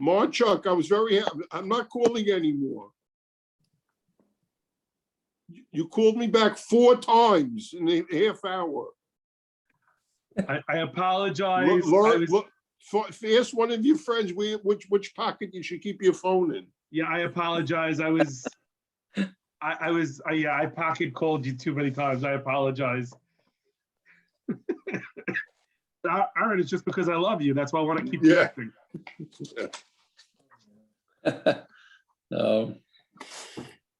Marchuk, I was very happy. I'm not calling anymore. You called me back 4 times in a half hour. I apologize. Ask one of your friends which pocket you should keep your phone in. Yeah, I apologize. I pocket called you too many times. I apologize. Aaron, it's just because I love you. That's why I want to keep connecting. No,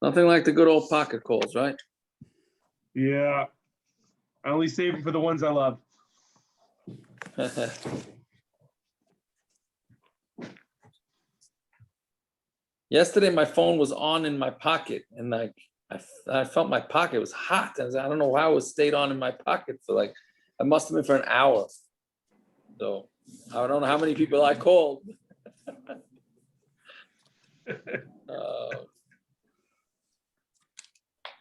nothing like the good old pocket calls, right? Yeah, I only save them for the ones I love. Yesterday, my phone was on in my pocket, and I felt my pocket was hot. I don't know how it stayed on in my pocket for it must have been for an hour. So I don't know how many people I called.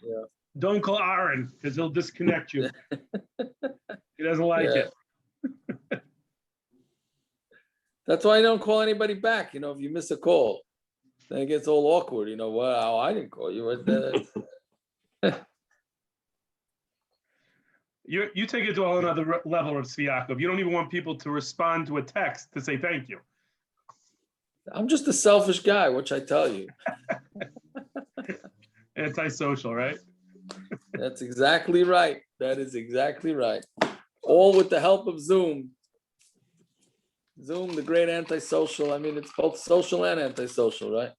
Yeah. Don't call Aaron because he'll disconnect you. He doesn't like it. That's why I don't call anybody back. If you miss a call, then it gets all awkward. Well, I didn't call you. You take it to a whole other level of Sviakov. You don't even want people to respond to a text to say thank you. I'm just a selfish guy, which I tell you. Antisocial, right? That's exactly right. That is exactly right. All with the help of Zoom. Zoom, the great antisocial. I mean, it's both social and antisocial, right?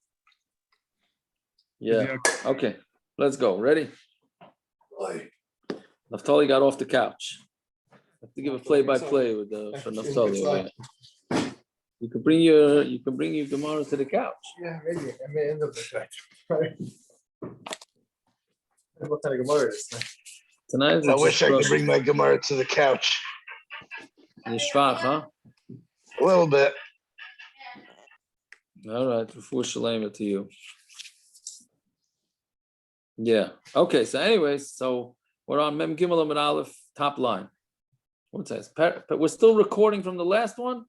Yeah. Okay, let's go. Ready? Naftali got off the couch. I have to give a play-by-play for Naftali. You can bring your Gemara to the couch. Yeah, maybe. I may end up the couch. What kind of Gemara is this? Tonight, I wish I could bring my Gemara to the couch. You're schwach, huh? A little bit. All right, before Shalema to you. Yeah. Okay. So, anyways, we're on Mem Gimel Amud Aleph, top line. What says? But we're still recording from the last one.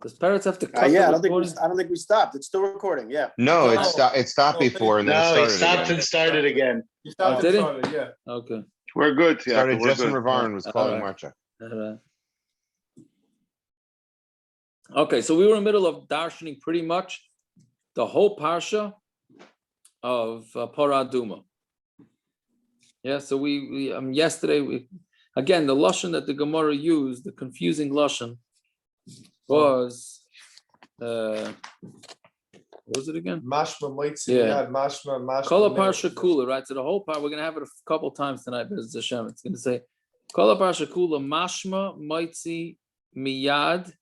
Does Parrots have to cut? Yeah, I the don't think we stopped. It's still recording. Yeah. No, it stopped before and then it started stopped again. and started again. You stopped did it? started, yeah. Okay. We're good. Yeah, Started we're Justin good. Ravarin was calling All right. Marcha. All right. Okay, so we were in the middle of darshaning pretty much the whole parsha of Parah aduma. Yeah, so we yesterday again the lashon that the Gemara used, the confusing lashon, was what was it again? Mashma moitzi. Yeah. Mashma. Kol parsha kula, right? So the whole part we're gonna have it a couple times tonight. But it's Hashem. It's gonna say Kol parsha kula mashma moitzi miyad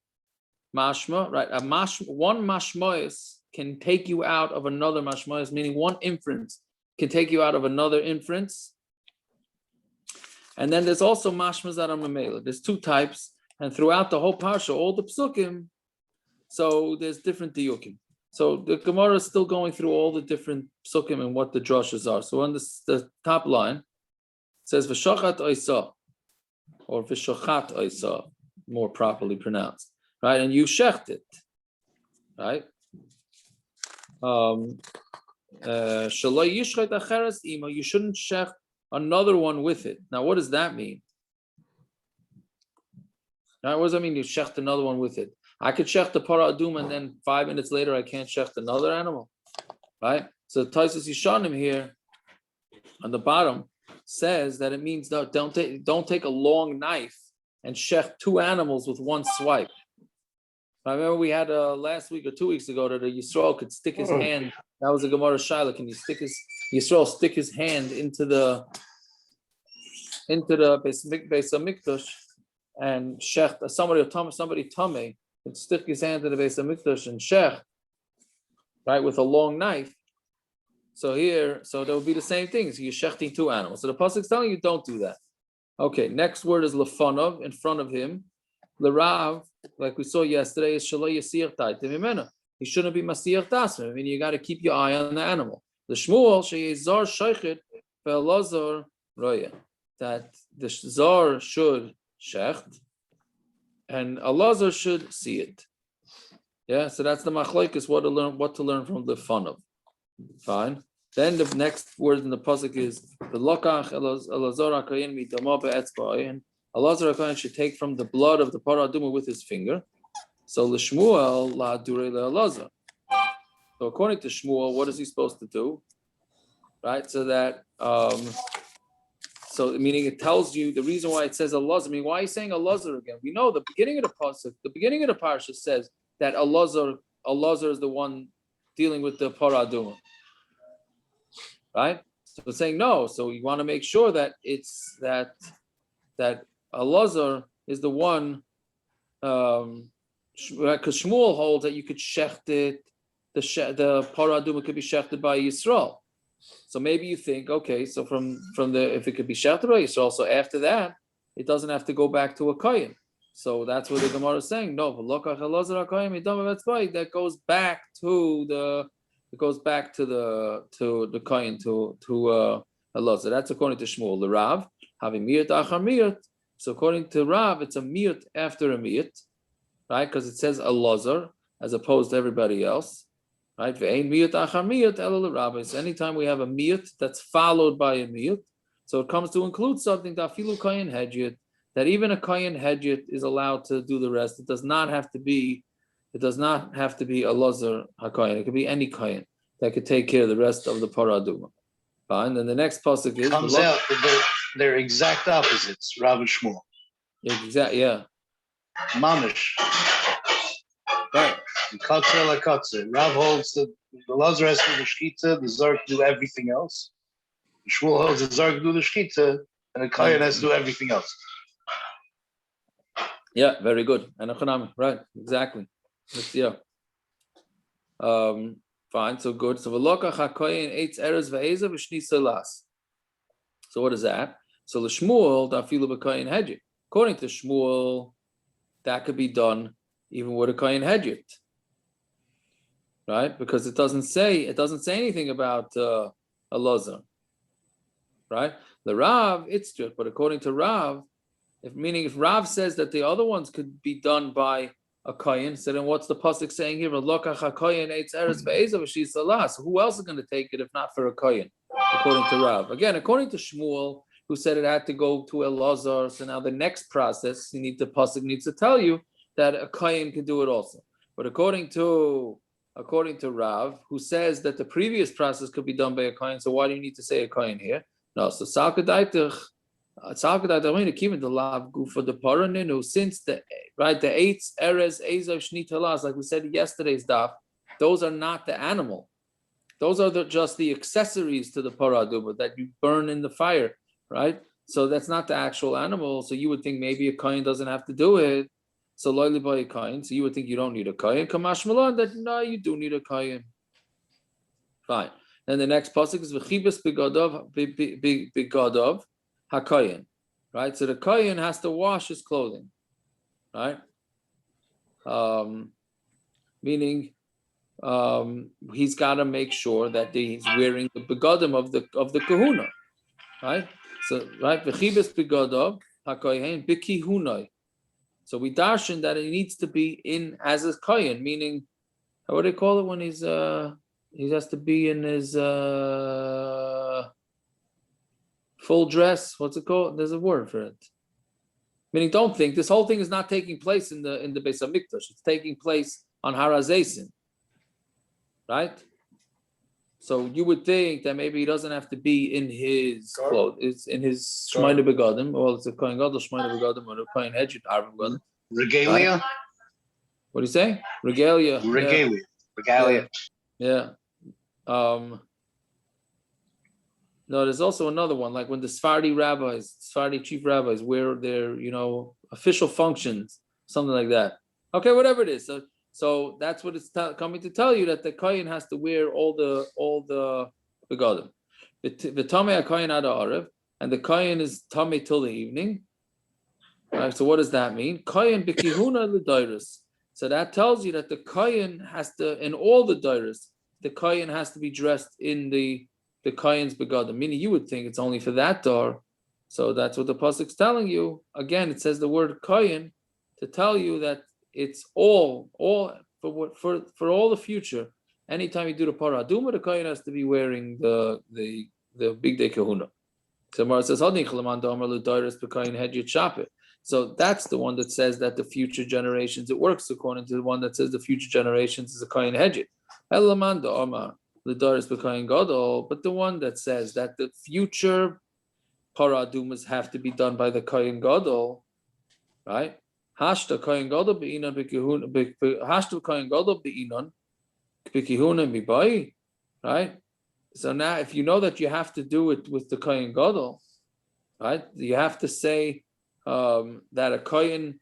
mashma. Right? One mashmois can take you out of another mashmois, meaning one inference can take you out of another inference. And then there's also mashmas that are mamela. There's 2 types, and throughout the whole parsha, all the pesukim, so there's different diukim. So the Gemara is still going through all the different pesukim and what the drushes are. So on the top line, it says v'shachat oisa, or v'shachat oisa, more properly pronounced, right? And you shecht it, right? You shouldn't shecht another one with it. Now, what does that mean? Now, what does that mean? You shecht another one with it. I could shecht the Parah aduma, and then 5 minutes later, I can't shecht another animal, right? So Taisus Yishanim here on the bottom says that it means don't take a long knife and shecht 2 animals with one swipe. I remember we had last week or 2 weeks ago that a yisroel could stick his hand. That was a Gemara Shaila. Can you yisroel stick his hand into the Beis Hamikdash and shecht? Somebody tamei could stick his hand to the Beis Hamikdash and shecht, right, with a long knife. So there would be the same thing. So you're shechting 2 animals. So the pasuk is telling you don't do that. Okay, next word is lefanov, in front of him. L'rav, like we saw yesterday, is shaloi yasir taitim imena. He shouldn't be masir tasm. I mean, you got to keep your eye on the animal. The shmuel sheyezar sheichet ve'elazar roya, that the zar should shecht Elazar should see it. Yeah, so that's the machlokes, what to learn from the fun of. Fine. Then the next word in the pasuk is the lokach Elazar HaKohen midama be'etzba'ai, and Elazar HaKohen should take from the blood of the Parah aduma with his finger. So l'shmuel la'adurei le'Elazar. So according to Shmuel, what is he supposed to do? Right, so that so meaning it tells you the reason why it says Elazar. I mean, why are you saying Elazar again? We know the beginning of the pasuk, the beginning of the parsha says that Elazar is the one dealing with the Parah aduma. Right? So it's saying no. So you want to make sure that it's that Elazar is the one, because Shmuel holds that you could shecht it. The Parah aduma could be shechted by yisroel. So maybe you think, okay, so from the if it could be shechted by yisroel, so after that it doesn't have to go back to a kohen. So that's what the Gemara is saying. No, that goes back to the kohen to Elazar. That's according to Shmuel. The Rav having miyut achar miyut. So according to Rav, it's a miyut after a miyut, right? Because it says Elazar as opposed to everybody else. Right? So anytime we have a miyut that's followed by a miyut, so it comes to include something that even a kohen hedjit is allowed to do the rest. It does not have to be Elazar HaKohen. It could be any kohen that could take care of the rest of the Parah aduma. Fine. Then the next pasuk is Comes out that they're exact opposites, Rav and Shmuel. Exactly. Yeah. Mamish. Right. Kotzer la kotzer. Rav holds the Elazar has to do the shkita, the Zark do everything else. The Shmuel holds the Zark do the shkita, and the Kohen has to do everything else. Yeah, very good. And right, exactly. Yeah. Fine, so good. So v'lokach hakoyin eitz eres v'eza v'shni selas. So what is that? So the Shmuel dafilu b'koyin hedjit. According to Shmuel, that could be done even with a koyin hedjit, right? Because it doesn't say anything about Elazar, right? The Rav, it's just, but according to Rav, if Rav says that the other ones could be done by a kohen, so then what's the pasuk saying here? So who else is going to take it if not for a kohen? According to Rav. Again, according to Shmuel, who said it had to go to Elazar. So now the next process, the pasuk needs to tell you that a kohen can do it also. But according to Rav, who says that the previous process could be done by a kohen, so why do you need to say a kohen here? No, so salkadaitach. Since the eight eres ezav shni talas, like we said in yesterday's daf, those are not the animal. Those are just the accessories to the Parah aduma that you burn in the fire, right? So that's not the actual animal. So you would think maybe a kohen doesn't have to do it. So loyally by a kohen. So you would think you don't need a kohen. Kamash malan that no, you do need a kohen. Fine. Then the next pasuk is v'chibas bigadov hakohen, right? So the kohen has to wash his clothing, right? Meaning he's got to make sure that he's wearing the begadim of the kahuna, right? So right, v'chibas bigadov hakohen bikihunai. So we darshan that it needs to be in as a kohen, meaning what do they call it when he has to be in his full dress. What's it called? There's a word for it. Meaning, don't think this whole thing is not taking place in the Beis Hamikdash. It's taking place on Har HaZeisin, right? So you would think that maybe he doesn't have to be in his clothes. It's in his Shmeina Begadim. Well, it's a Kohen Gadol Shmeina Begadim or a Kohen Hedjit Arba Begadim. Regalia? Right? What do you say? Regalia. Regalia. Regalia. Yeah. No, there's also another one, like when the Sephardi chief rabbis wear their, official functions, something like that. Okay, whatever it is. So that's what it's coming to tell you, that the kohen has to wear all the begadim. The tamei kohen ad ha'arev, and the kohen is tamei till the evening. Right, so what does that mean? Kohen b'kihuna l'dairos. So that tells you that the kohen has to, in all the dairos, the kohen has to be dressed in the kohen's begadim. Meaning, you would think it's only for that dar. So that's what the pasuk's telling you. Again, it says the word kohen to tell you that it's all for all the future. Anytime you do the Parah aduma, the kohen has to be wearing the big day kahuna. So Gemara says, so that's the one that says that the future generations, it works according to the one that says the future generations is a kohen hedged. But the one that says that the future Parah adumas have to be done by the kohen gadol, right? Hashta kohen gadol beinon hashta kohen gadol beinon b'kihuna mibai, right? So now, if you know that you have to do it with the kohen gadol, right? You have to say that a kohen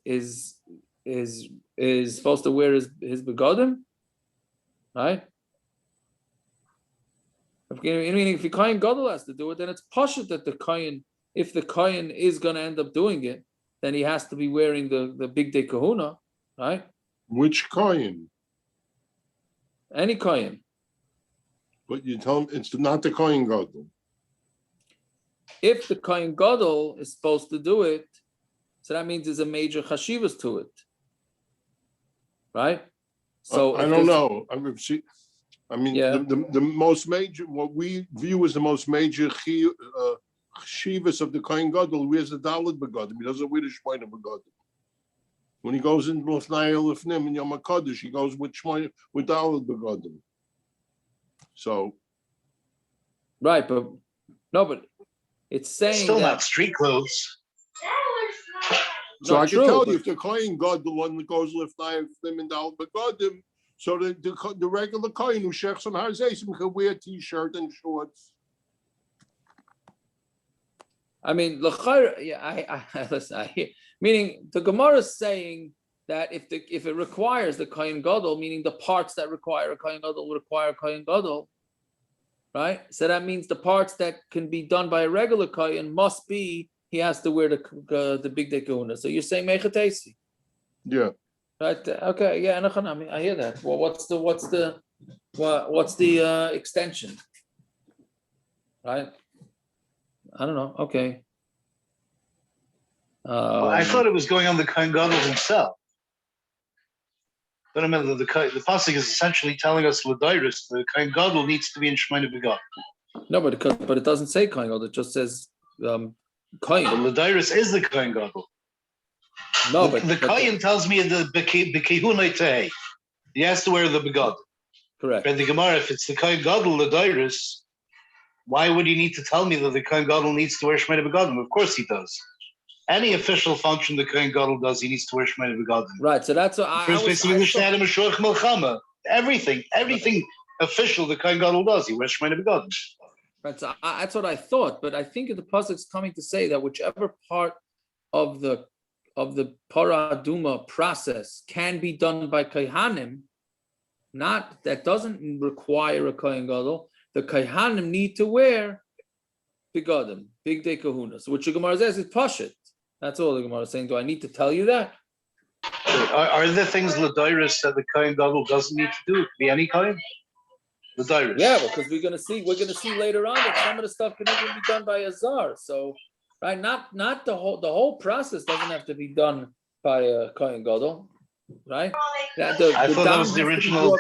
is supposed to wear his begodim, right? Meaning, if the kohen gadol has to do it, then it's pashut that the kohen, if the kohen is going to end up doing it, then he has to be wearing the big day kahuna, right? Which kohen? Any kohen. But you tell him it's not the kohen gadol. If the kohen gadol is supposed to do it, so that means there's a major chashivas to it, right? So I don't know. I mean, Yeah. the most major, what we view as the most major chivas of the kohen gadol, wears the daled begodim. He doesn't wear the shmoyne begodim. When he goes in Lofnai Lefnim in Yom HaKadosh, he goes with shmoyne with daled begodim. So, Right, but it's saying Still that, not street clothes. so not I true, can tell but- you if the kohen gadol, the one that goes Lefnai Lefnim and daled begodim, so the regular kohen who shechs on Harzeisim can wear a t-shirt and shorts. I mean, I listen. I hear, meaning the Gemara is saying that if it requires the kohen gadol, meaning the parts that require a kohen gadol require a kohen gadol, right? So that means the parts that can be done by a regular kohen must be he has to wear the big day kahuna. So you're saying mechatesi, Yeah. right? Okay, yeah, I mean, I hear that. Well, what's the extension, right? I don't know. Okay. I thought it was going on the kohen gadol himself. But I mean, the pasuk is essentially telling us l'dairis, the kohen gadol needs to be in shmoyne begodim. No, but it doesn't say kohen gadol. It just says kohen. The l'dairis is the kohen gadol. No, the but kohen tells me the b'kihunay tehei. He has to wear the begodim. correct. But the Gemara, if it's the kohen gadol l'dairis, why would he need to tell me that the kohen gadol needs to wear shmoyne begodim? Of course he does. Any official function the kohen gadol does, he needs to wear shmoyne begodim. Right. So that's what First place of English Adam and Shorch Milchama. Everything official the kohen gadol does, he wears shmoyne begodim. Right, so that's what I thought, but I think the pasuk is coming to say that whichever part of the Parah aduma process can be done by kohanim, not that doesn't require a kohen gadol. The kohanim need to wear begodim, big day kahuna. So what the Gemara says is pashut. That's all the Gemara is saying. Do I need to tell you that? Are there things l'dairis that the kohen gadol doesn't need to do? It could be any kohen. L'dairis. Yeah, because we're gonna see later on that some of the stuff can even be done by a zar. So, right, not the whole process doesn't have to be done by a kohen gadol, right? I thought that was the original.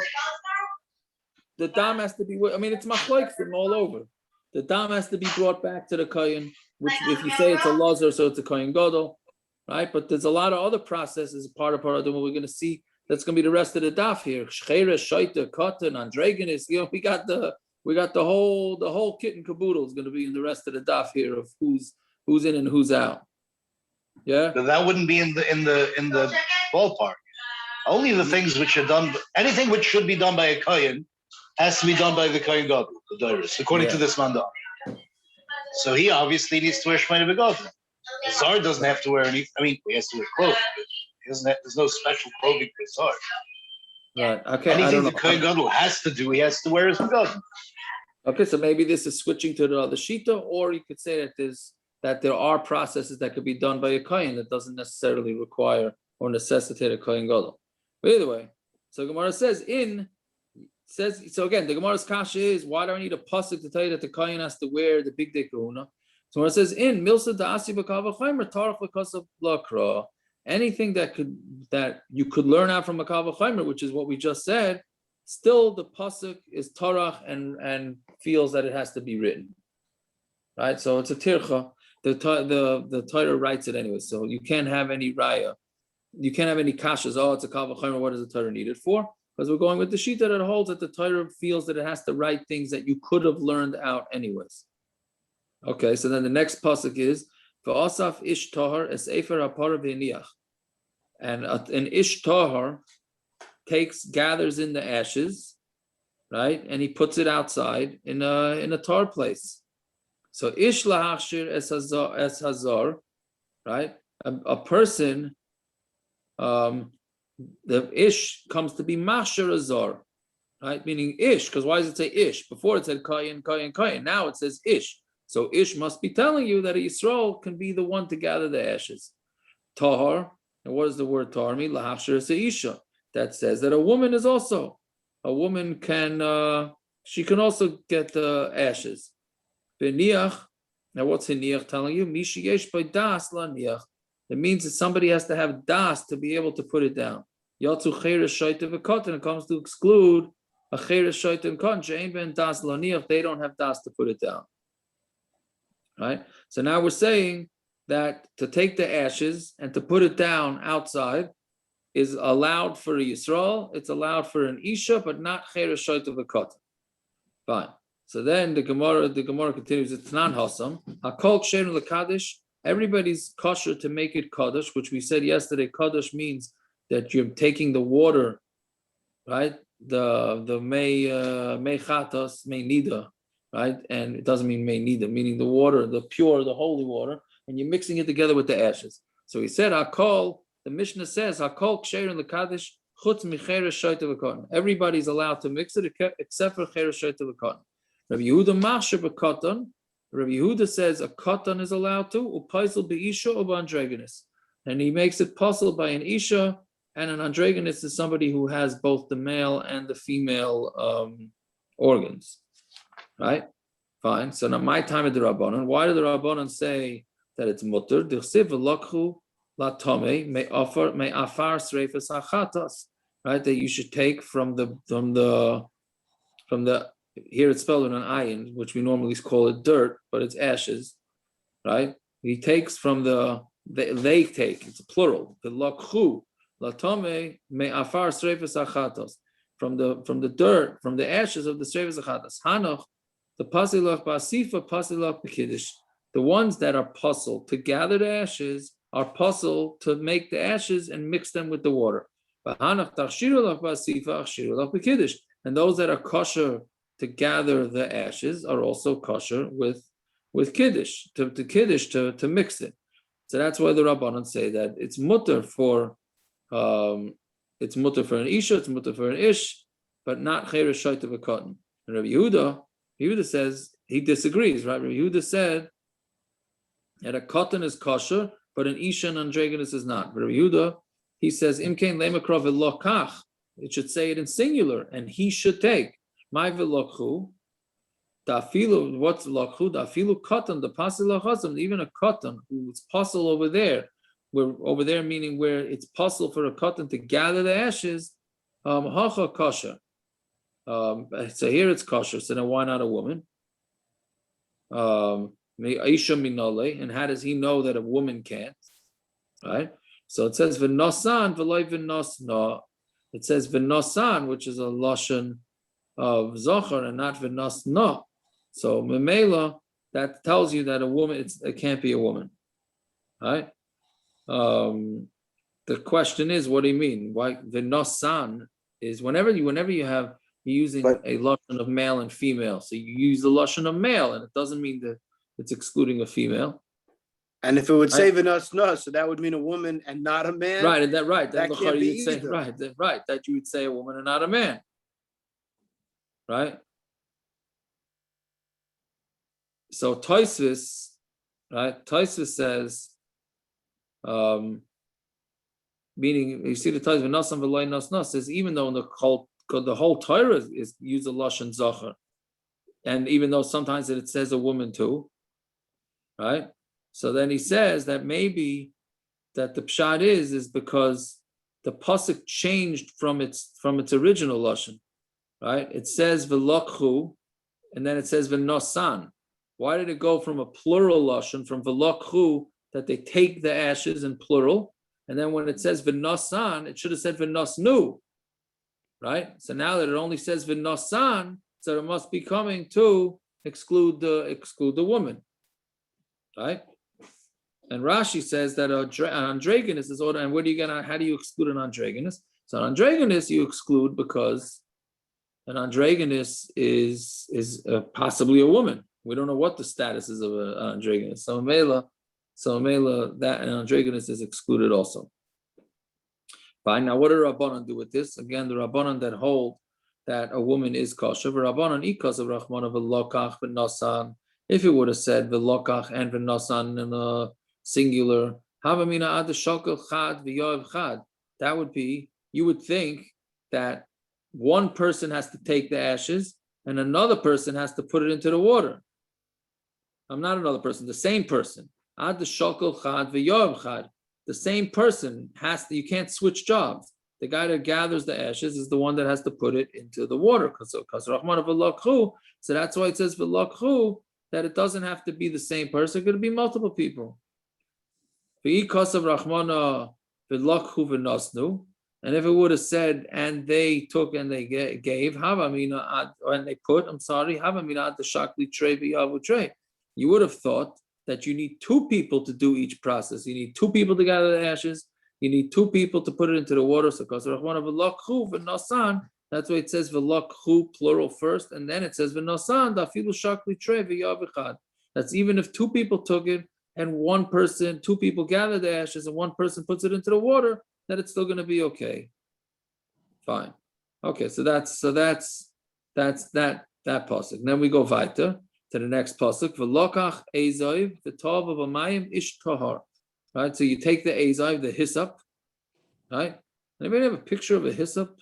The dam has to be. I mean, it's machlokes from all over. The dam has to be brought back to the kohen, which if you say it's a lazar, so it's a kohen gadol, right? But there's a lot of other processes part of Parah aduma we're going to see. That's going to be the rest of the daf here. Shcheres, shaita, cotton, androgenes. You know, we got the whole kit and caboodle is going to be in the rest of the daf here of who's in and who's out. Yeah, But that wouldn't be in the ballpark. Only the things which are done, anything which should be done by a kohen has to be done by the kohen gadol, the dairis, according to this mandan. So he obviously needs to wear shmoyne begodim. The zar doesn't have to wear any. I mean, he has to wear clothes. There's no special clothing for zar. right. Okay, I Anything don't the know. kohen gadol has to do, he has to wear his begodim. Okay, so maybe this is switching to the other shita, or you could say that there are processes that could be done by a kohen that doesn't necessarily require or necessitate a kohen gadol. But either way, so Gemara says so again, the Gemara's kasha is, why do I need a pasuk to tell you that the kohen has to wear the big day kahuna? So when it says in milsa da'asi b'kavachaymer tarach l'kasav lakra, anything that you could learn out from a kal v'chomer, which is what we just said, still the pasuk is tarach and feels that it has to be written, right? So it's a tircha. The Torah writes it anyway, so you can't have any raya. You can't have any kashas. Oh, it's a kal v'chomer. What does the Torah need it for? Because we're going with the shita that holds that the Torah feels that it has to write things that you could have learned out anyways. Okay, so then the next pasuk is v'asaf ish tahar es efer hapara v'niach, and an ish tahar gathers in the ashes, right, and he puts it outside in a tar place. So ish lahachshir es hazar, right? A person, the ish comes to be machshir hazar, right? Meaning ish, because why does it say ish? Before it said kayin, kayin, kayin. Now it says ish. So ish must be telling you that a yisroel can be the one to gather the ashes. Tahar, and what does the word tahar mean? Lahachshir es isha. That says that a woman can she can also get the ashes. B'niach, now what's hiniach telling you? Mishi yesh by das la niach. It means that somebody has to have das to be able to put it down. Yatzu cheres shaita v'katan. It comes to exclude a cheres shaita and katan. She'ein ben das la niach. They don't have das to put it down. Right. So now we're saying that to take the ashes and to put it down outside is allowed for a yisroel. It's allowed for an isha, but not cheres shaita v'katan. Fine. So then the Gemara continues. It's not hasam. Hakol ksherin lekadish. Everybody's kosher to make it kaddish, which we said yesterday. Kaddish means that you're taking the water, right? The may chatos, may nida, right? And it doesn't mean may nida, meaning the water, the pure, the holy water, and you're mixing it together with the ashes. So he said, Hakol. The Mishna says, Hakol ksherin lekadish chutz micheres shaita v'katan. Everybody's allowed to mix it except for cheres shaita v'katan. Rabbi Yehuda machshir b'katan. Rabbi Yehuda says a katan is allowed to, upaisel be'isha or b'androgenis, and he makes it possible by an isha, and an androgenis is somebody who has both the male and the female organs, right? Fine. So now my time at the Rabbanon. Why do the Rabbanon say that it's mutter? D'chsiv v'lokhu latome may afar sreifas hachatas, right? That you should take from the here it's spelled with an ayin, which we normally call it dirt, but it's ashes, right? He takes from they take, it's a plural, the lakhu, latome me afar sreifas achatos, from the dirt, from the ashes of the sreifas achatos. Hanoch, the pasilach basifa, pasilach bekiddush. The ones that are puzzle to gather the ashes are puzzle to make the ashes and mix them with the water. Hanoch tachshirulach basifa, achshirulach bekiddush. And those that are kosher to gather the ashes are also kosher with kiddush, to kiddush to mix it. So that's why the Rabbanan say that it's mutter for an isha, it's mutter for an ish, but not cheres shaita v'katan. And Rabbi Yehuda says he disagrees, right? Rabbi Yehuda said that a katan is kosher, but an isha and androgenis is not. But Rabbi Yehuda, he says imkein lemakra v'lokach. It should say it in singular, and he should take. My velokhu, dafilu. What's lokhu? Dafilu katan. The pasil lachasam. Even a katan who's pasul over there. Where over there meaning where it's pasul for a katan to gather the ashes. Hacha kosher. So here it's kosher. So now why not a woman? Aisha minole. And how does he know that a woman can't? Right. So it says v'nosan v'loy v'nosna. It says v'nosan, which is a lashon of zochar and not v'nosna. So memela, that tells you that a woman, it can't be a woman, right? The question is, what do you mean? Why v'nosan is whenever you're using a lashon of male and female. So you use the lashon of male, and it doesn't mean that it's excluding a female. And if it would say v'nosna, so that would mean a woman and not a man. Right, and that right. That can't be say, either. right. That you would say a woman and not a man. Right. So Tosfos, right? Tosfos says, meaning you see the Tosfos v'nosam v'loy nosna says even though the whole Torah is use a lashon zachar, and even though sometimes it says a woman too, right? So then he says that maybe the pshat is because the pasuk changed from its original lashon, right? It says v'lokhu, and then it says v'nosan. Why did it go from a plural lashon, from v'lokhu, that they take the ashes in plural, and then when it says v'nosan, it should have said v'nosnu, right? So now that it only says v'nosan, so it must be coming to exclude the woman, right? And Rashi says that an androgynous is order. And what do you get? How do you exclude an androgynous? So an androgynous you exclude because an androgynous is possibly a woman. We don't know what the status is of an androgynous. So Mela, that an androgynous is excluded also. Fine. Now, what do Rabbanan do with this? Again, the Rabbanan that hold that a woman is kosher. Rabbanan ikas of Rachman of v'lokach v'nosan. If it would have said v'lokach and v'nosan in a singular, havamina ad shokal chad v'yoav chad. That would be, you would think that one person has to take the ashes and another person has to put it into the water. I'm not another person, the same person. Ad shokal chad v'yoav chad. The same person has to, you can't switch jobs. The guy that gathers the ashes is the one that has to put it into the water. Because Rahman v'lokhu, so that's why it says v'lokhu, that it doesn't have to be the same person, it could be multiple people. V'ikos of Rahmana v'lokhu v'nosnu, and if it would have said, and they took and they gave, havamina ad, and they put, havamina ad the shakli trei v'yavu trei. You would have thought that you need two people to do each process. You need two people to gather the ashes. You need two people to put it into the water. So because v'lokhu v'nosan, that's why it says v'lokhu plural first, and then it says v'nosan dafilu shakli trei v'yav echad. That's even if two people took it and two people gather the ashes and one person puts it into the water, that it's still going to be okay. Fine. Okay, so that's that pasuk. Then we go weiter to the next pasuk. V'lokach ezoiv v'tov v'mayim ish tahar. Right, so you take the ezoiv, the hyssop, right? Anybody have a picture of a hyssop?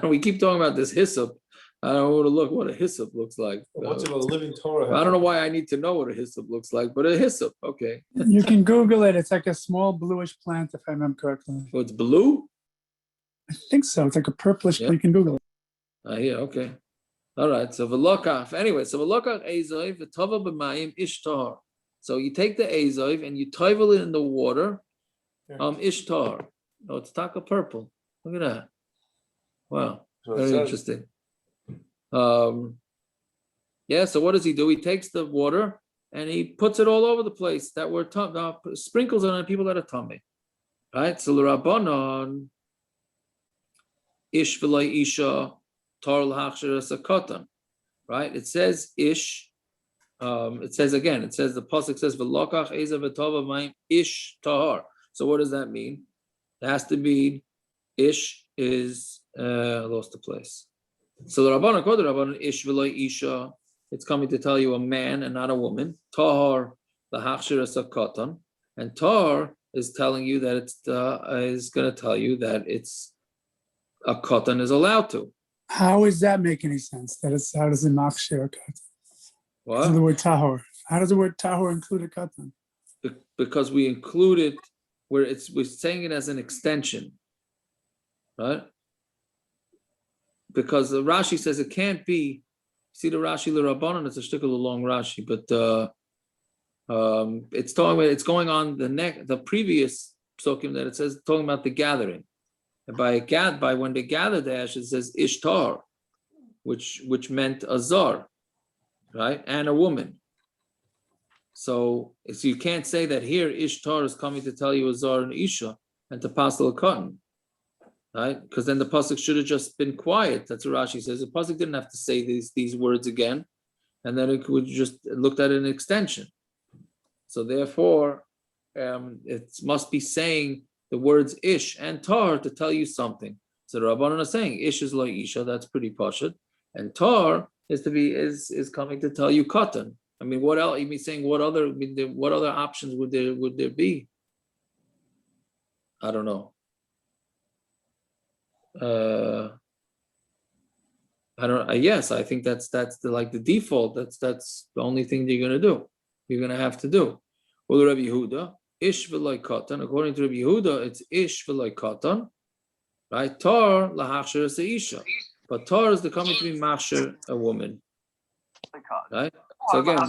We keep talking about this hyssop. I don't want to look what a hyssop looks like. What's it, a living Torah? I don't know why I need to know what a hyssop looks like, but a hyssop, okay. You can Google it. It's like a small bluish plant, if I remember correctly. So it's blue? I think so. It's like a purplish, Yeah. but you can Google it. Yeah, okay. All right, so v'lokach. Anyway, so v'lokach ezoiv v'tova b'mayim ish tahar. So you take the ezoiv and you toivel it in the water, ish tahar. Oh, it's taka purple. Look at that. Wow, very interesting. Yeah, so what does he do? He takes the water and he puts it all over the place that we're sprinkles it on people that are tummy. Right? So the Rabbanon ish v'loi isha tar l'hachshir asakatan. Right? It says ish. It says the pasuk says v'lokach eza v'tova mayim ish tahar. So what does that mean? It has to be ish is I lost the place. So the Rabbanan called the Rabbanan ish v'loi isha. It's coming to tell you a man and not a woman. Tahar l'hachshir asakatan, and tahar is telling you that is going to tell you that it's a katan is allowed to. How does that make any sense? How does it machshir a katan? What? The word tahor. How does the word tahor include a katan? Because we include it where we're saying it as an extension, right? Because the Rashi says it can't be. See the Rashi l'Rabbanan, it's a shtickle long Rashi, but it's going on the previous pesukim that it says talking about the gathering. And by when they gather the ashes, it says ishtar, which meant a zar, right, and a woman. So you can't say that here ishtar is coming to tell you a zar and isha and to pastel a cotton. Right? Because then the pasuk should have just been quiet. That's what Rashi says. The pasuk didn't have to say these words again, and then it would just looked at an extension. So therefore, it must be saying the words ish and tar to tell you something. So the Rabbanan are saying ish is like isha. That's pretty pashut, and tar is coming to tell you cotton. I mean, what else? You mean saying what other options would there be? I don't know. Yes, I think that's the default. That's the only thing that you're gonna do. You're gonna have to do. Or Rabbi Yehuda, ish v'loy katan. According to Rabbi Yehuda, it's ish v'loy katan, right? Tar lahachsher seisha, but tar is the coming to be machsher a woman, right? So again,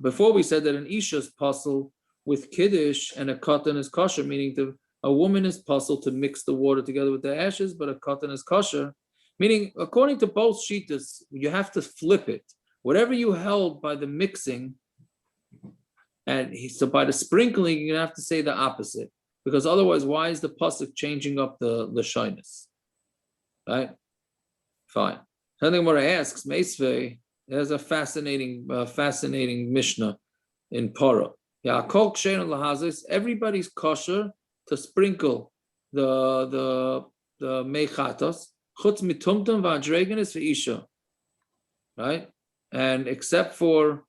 before we said that an isha is puzzle with kiddush and a katan is kosher, meaning a woman is puzzled to mix the water together with the ashes, but a katan is kosher, meaning according to both shittas, you have to flip it. Whatever you held by the mixing, so by the sprinkling, you're gonna have to say the opposite, because otherwise, why is the pasuk changing up the shyness? Right? Fine. Something more asks, Meisvei, there's a fascinating Mishna in Parah. Everybody's kosher to sprinkle the mechatos. Chutz mitumtum v'adregan is for isha, right? And except for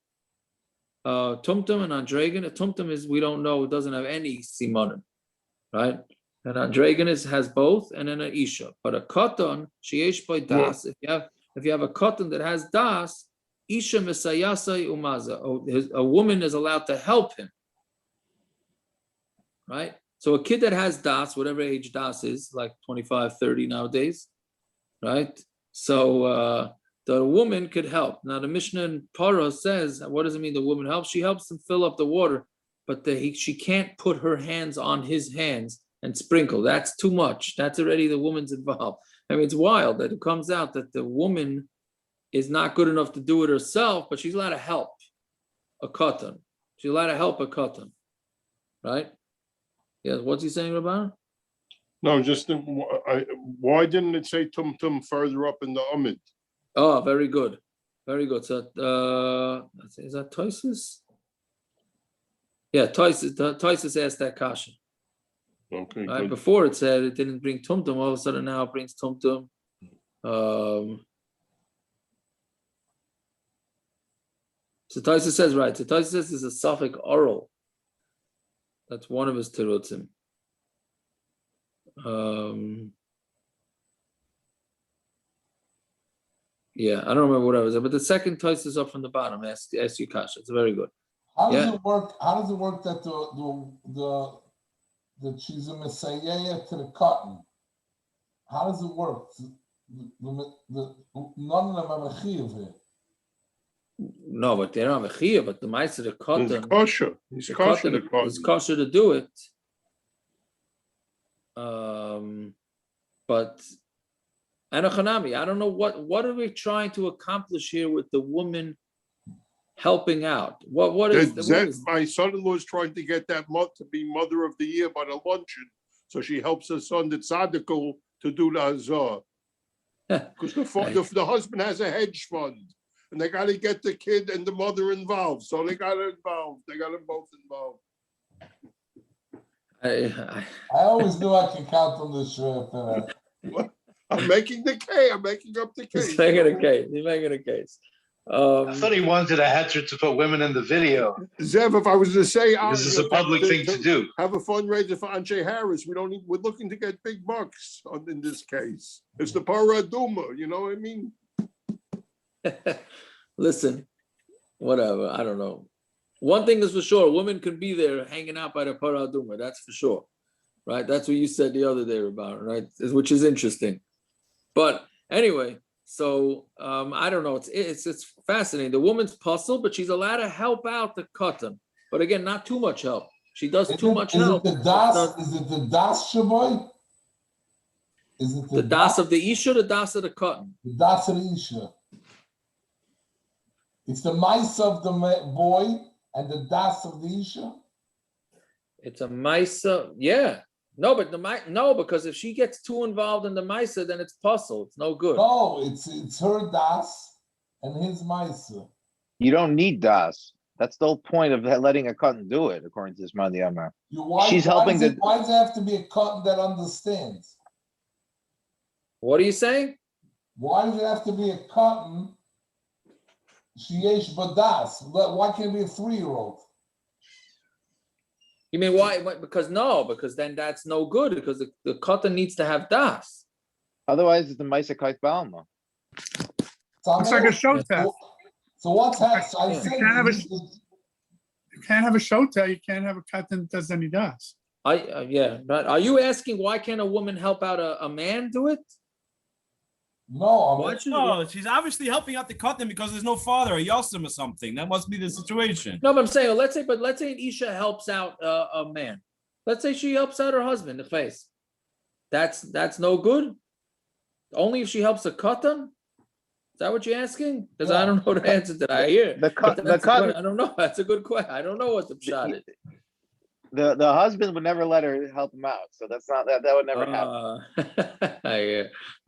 tumtum and andregan, tumtum is we don't know, it doesn't have any simonim, right? And andregan has both, and then an isha. But a katan sheyesh by das. If you have a katan that has das, isha misayasai umaza. A woman is allowed to help him, right? So a kid that has das, whatever age das is, like 25, 30 nowadays, right? So the woman could help. Now the Mishna in Parah says, what does it mean the woman helps? She helps him fill up the water, but she can't put her hands on his hands and sprinkle. That's too much. That's already the woman's involved. I mean, it's wild that it comes out that the woman is not good enough to do it herself, but she's allowed to help a katan. She's allowed to help a katan, right? Yes, what's he saying, Rabban? No, just why didn't it say tum further up in the Amud? Oh, very good. Very good. So is that Toisus? Yeah, Toisus asked that kasha. Okay, Right? good. Before it said it didn't bring tumtum, all of a sudden now it brings tumtum. So Toisus says, right. So Toisus says there's a suffix oral. That's one of his terutzim. Yeah, I don't remember what I was, but the second toast is up from the bottom. Ask you, Kasha. It's very good. How does it work? How does it work that she's a messiah to the cotton? How does it work? None of them have a chiyuv here. No, but they don't have a chiyuv. But the meister, the cotton, He's kosher. He's kosher. It's kosher to do it. But Anachanami, I don't know what are we trying to accomplish here with the woman helping out? What is my son-in-law is trying to get that to be mother of the year by the luncheon, so she helps her son, the tzaddik, to do the hazah. Because the husband has a hedge fund, and they got to get the kid and the mother involved. So they got them both involved. I always knew I could count on the shrimp. I'm making the case. I'm making up the case. He's making a case. He's making a case. I thought he wanted a hatchet to put women in the video. Zev, if I was to say, this is a public thing to do. Have a fundraiser for Anshe Harris. We're looking to get big bucks in this case. It's the Parah aduma. You know what I mean? Listen, whatever. I don't know. One thing is for sure: a woman can be there hanging out by the Parah aduma. That's for sure, right? That's what you said the other day about, right? Which is interesting. But anyway. So I don't know. It's fascinating. The woman's puzzled, but she's allowed to help out the cotton. But again, not too much help. She does too much help. Is it the das shaboy? Is it the das of the isha, or the das of the cotton? The das of the isha. It's the mice of the boy and the das of the isha. It's a mice. Yeah. No, but because if she gets too involved in the Maisa, then it's puzzle. It's no good. No, it's her das and his Maisa. You don't need das. That's the whole point of letting a cotton do it, according to this Mandi Amar. She's helping. Why does it have to be a cotton that understands? What are you saying? Why does it have to be a cotton? Sheyesh badas. Why can't it be a 3-year-old? You mean why? Because then that's no good, because the cotton needs to have das. Otherwise, it's the Maisa Kait Balma. It's like a show test. So what's happening? So I said You You can't have a shota, you can't have a katan that does any das. Yeah, but are you asking why can't a woman help out a man do it? No, Why I'm should- No, she's obviously helping out the katan because there's no father, a yosim or something. That must be the situation. No, but I'm saying, let's say an Isha helps out a man. Let's say she helps out her husband, the face. That's no good. Only if she helps a katan. Is that what you're asking? Because I don't know the answer to that. I hear. The katan, I don't know. That's a good question. I don't know what the shot is. the husband would never let her help him out. So that's not that would never happen. I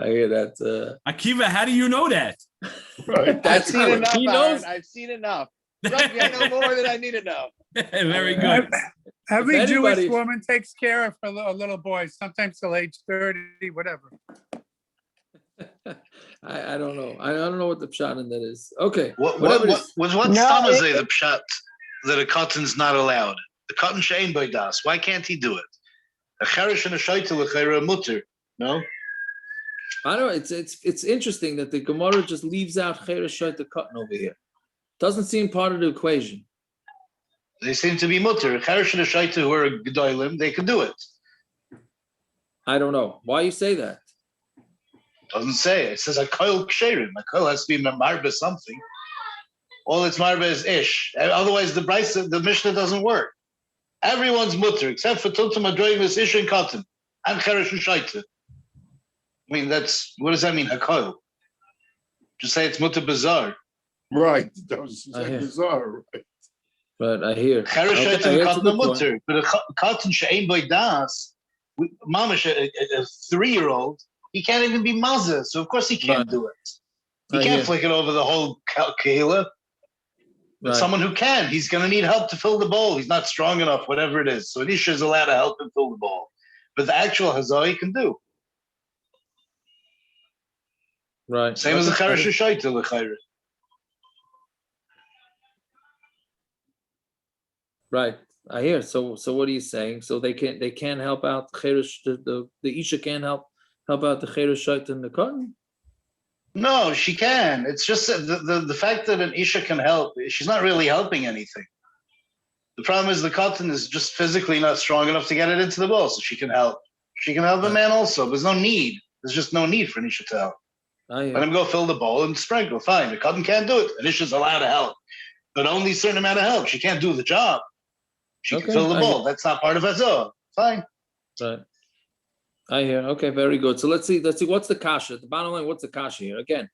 hear that. Akiva, how do you know that? Right. I've That's seen good. enough, He knows. Aaron. I've seen enough. Trust me, I know more than I need to know. Very good. Every anybody- Jewish woman takes care of her little boys, sometimes till age 30, whatever. I don't know. I don't know what the shot in that is. Okay. What whatever it is. was what stam is the pshat that a cotton's not allowed? The cotton shein by das. Why can't he do it? A cherish and a shaitel a mutter. No. I don't know. It's interesting that the Gemara just leaves out cheresh shayt the cotton over here. Doesn't seem part of the equation. They seem to be mutter. A cherish and a shaitel who are gedolim, they can do it. I don't know. Why you say that? Doesn't say. It says a koil ksherim. A koil has to be marba something. All it's marba is ish. Otherwise, the Mishnah doesn't work. Everyone's mutter except for Tultum Adroimus, Ish and Cotton, and Cheresh and Shaita. I mean, what does that mean? Hakoil. Just say it's mutter bizarre. Right. That was I hear. bizarre. Right. But I hear. Cheresh Okay, Shaita and that's a Cotton good are point. mutter. But a Cotton she'ain by das, Mamash, a 3-year-old, he can't even be mazah, so of course he can't Right. do it. He I can't hear. flick it over the whole kahila. But Right. someone who can, he's going to need help to fill the bowl. He's not strong enough, whatever it is. So Isha is allowed to help him fill the bowl. But the actual hazah he can do. Right. Same as the Okay. Cheresh Shaita l'chayre. Right. I hear. So what are you saying? So they can't help out cheresh, the Isha can't help out the cheresh shayt and the cotton? No, she can. It's just that the fact that an Isha can help, she's not really helping anything. The problem is the cotton is just physically not strong enough to get it into the bowl, so she can help. She can help a man also. There's no need. There's just no need for an Isha to help. I hear. Let him go fill the bowl and sprinkle. Fine. The cotton can't do it. An Isha's allowed to help. But only a certain amount of help. She can't do the job. She Okay, can fill the I bowl. That's not part of hazah. Fine. Right. I hear. Okay, very good. So let's see. What's the kasha? The bottom line. What's the kasha here? Again,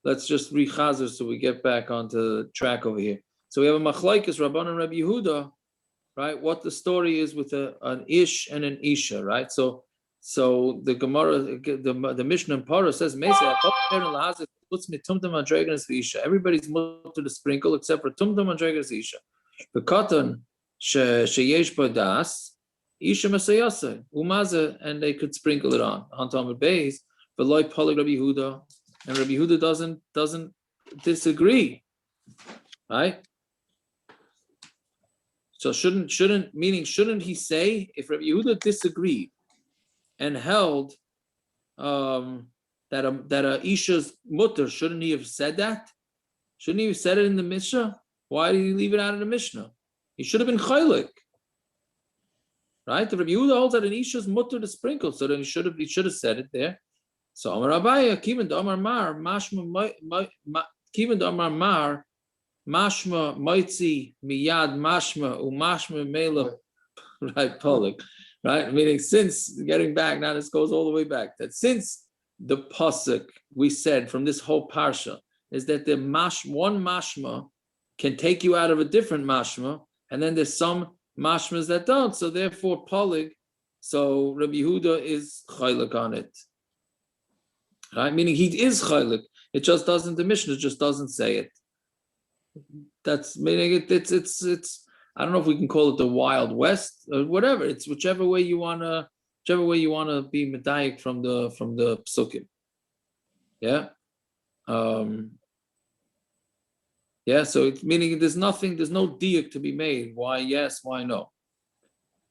let's just rechazer so we get back onto track over here. So we have a machlokes Rabban and Rabbi Yehuda, right? What the story is with an ish and an isha, right? So the Gemara, the Mishna and Parah says, everybody's mutter to sprinkle except for tumtum and dregas isha. The cotton sheyesh badas. Isha Masayasa, Umaza, and they could sprinkle it on Talmud Beis, but like Poly Rabbi Yehuda, and Rabbi Yehuda doesn't disagree, right? So shouldn't he say if Rabbi Yehuda disagreed and held that a Isha's mutter, shouldn't he have said that? Shouldn't he have said it in the Mishnah? Why did he leave it out of the Mishnah? He should have been chaylik. Right? The Rabbi Yehuda holds that an Isha's mutter to sprinkle, so then he should have said it there. So Amar Abaya, Kivan Amar Mar, Kivan Amar Mar, Mashma Moitzi Miyad Mashma Umashma Mela, right? Polik, right? Meaning since getting back now, this goes all the way back. That since the pasuk we said from this whole parsha is that the one mashma can take you out of a different mashma, and then there's some mashmas that don't, so therefore polig, so Rabbi Yehuda is chaylik on it, right? Meaning he is chaylik. It just doesn't. The Mishnah just doesn't say it. That's meaning it's. I don't know if we can call it the Wild West or whatever. It's whichever way you wanna be medayik from the pesukim. Yeah. Yeah, so it's meaning there's no diuk to be made. Why yes, why no?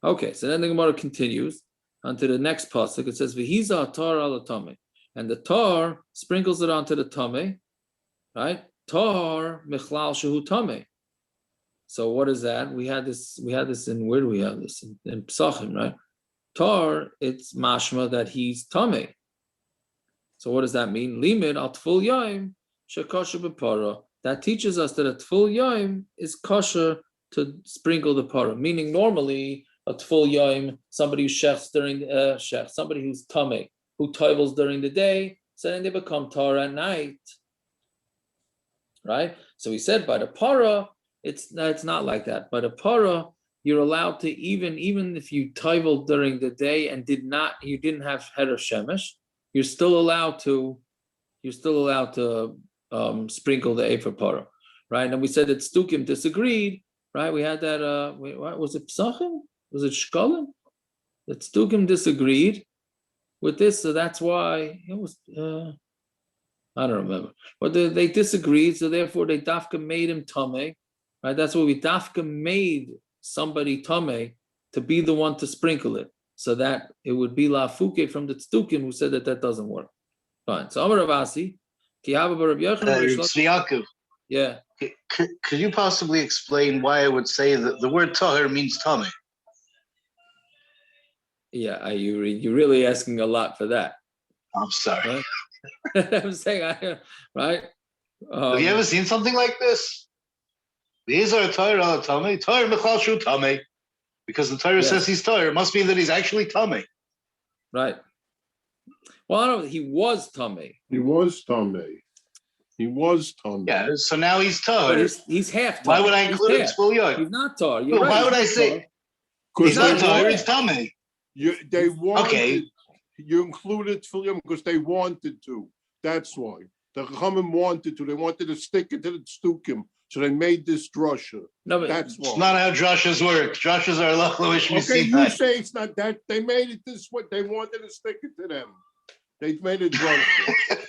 Okay, so then the Gemara continues onto the next pasuk. It says, "V'hiza tar al tame," and the tar sprinkles it onto the tame, right? Tar michlal shehu tame. So what is that? We had this in, where do we have this? In Pesachim, right? Tar, it's mashma that he's tame. So what does that mean? Limit al tful yaim shekosher b'para. That teaches us that a tful yaim is kosher to sprinkle the para. Meaning normally a tful yaim, somebody who shechts during somebody who's tame, who tovels during the day, so then they become tar at night. Right? So he said by the para, it's not like that. By the para, you're allowed to even if you tovel during the day and you didn't have heter shemesh, you're still allowed to sprinkle the efer para, right? And we said that Stukim disagreed, right? We had that. What was it? Pesachim? Was it Shkolim? That Stukim disagreed with this, so that's why it was. I don't remember, but they disagreed, so therefore they dafka made him tameh, right? That's why we dafka made somebody tameh to be the one to sprinkle it, so that it would be lafuke from the Tzdukim who said that doesn't work. Fine. So Amar Ravasi, Yaakov, yeah. Could you possibly explain why I would say that the word tahir means tummy? Yeah, you're really asking a lot for that. I'm sorry. Right? I'm saying, right? Have you ever seen something like this? These are tahir al tummy, tahir mechal shu tummy. Because the Torah says he's tahir, it must mean that he's actually tummy. Right. Well, I don't. He was tummy. He was tummy. Yeah, so now he's But tahir. he's half tummy. Why would I include it? He's not tar. You're right. Why would I say? He's not tahir, it's tummy. They wanted. Okay. You included Tefillim because they wanted to. That's why. The Chachamim wanted to. They wanted to stick it to the Stukim. So they made this drasha. No, but that's why. It's not how drashas work. Drashas are lachloish. Okay, you say it's not that. They made it this way. They wanted to stick it to them. They made it drasha.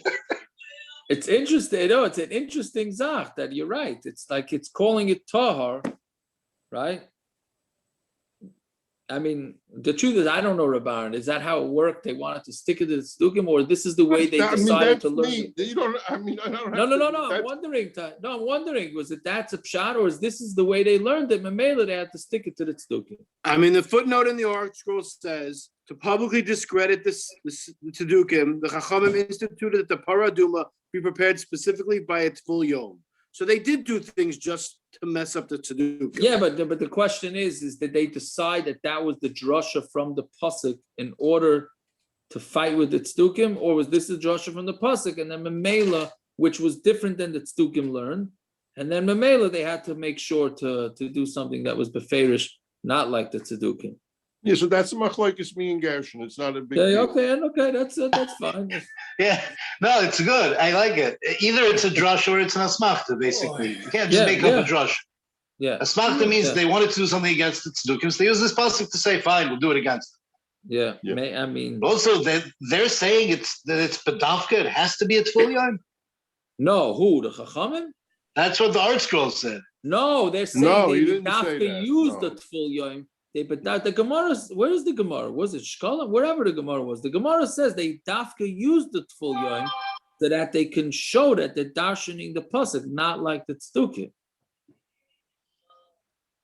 It's interesting. No, it's an interesting zach that you're right. It's like it's calling it tahar, right? I mean, the truth is, I don't know, Rabban. Is that how it worked? They wanted to stick it to the Stukim, or this is the way they decided to learn it? You don't. I mean, I don't. No. I'm wondering. No, I'm wondering. Was it that's a pshat, or is this the way they learned it? Mamela, they had to stick it to the Stukim. I mean, the footnote in the Aruch Scroll says to publicly discredit this Tzedukim, the Chachamim instituted that the Parah aduma be prepared specifically by its full yom. So they did do things just to mess up the Tzedukim. Yeah, but the question is did they decide that was the drasha from the pasuk in order to fight with the Tzdukim, or was this the drasha from the pasuk and then Mamela, which was different than the Tzdukim learned, and then Mamela they had to make sure to do something that was beferish, not like the Tzedukim. Yeah, so that's machlokes me and Gershon. It's not a big deal. Okay, that's fine. Yeah, no, it's good. I like it. Either it's a drush or it's an asmachta, basically. You can't just make up a drush. Yeah. Asmachta means they wanted to do something against the Tzdukim, so they use this pasuk to say, fine, we'll do it against them. Yeah. I mean, also, they're saying it's bedavka, it has to be a tefil yom. No, who? The Chachamim? That's what the Art Scroll said. No, they're saying he they didn't say that. used the tefil yom. But the Gemara, where is the Gemara? Was it Shkolim? Wherever the Gemara was. The Gemara says they dafka used the tefil yom so that they can show that they're darshaning the pasuk, not like the Tzdukim.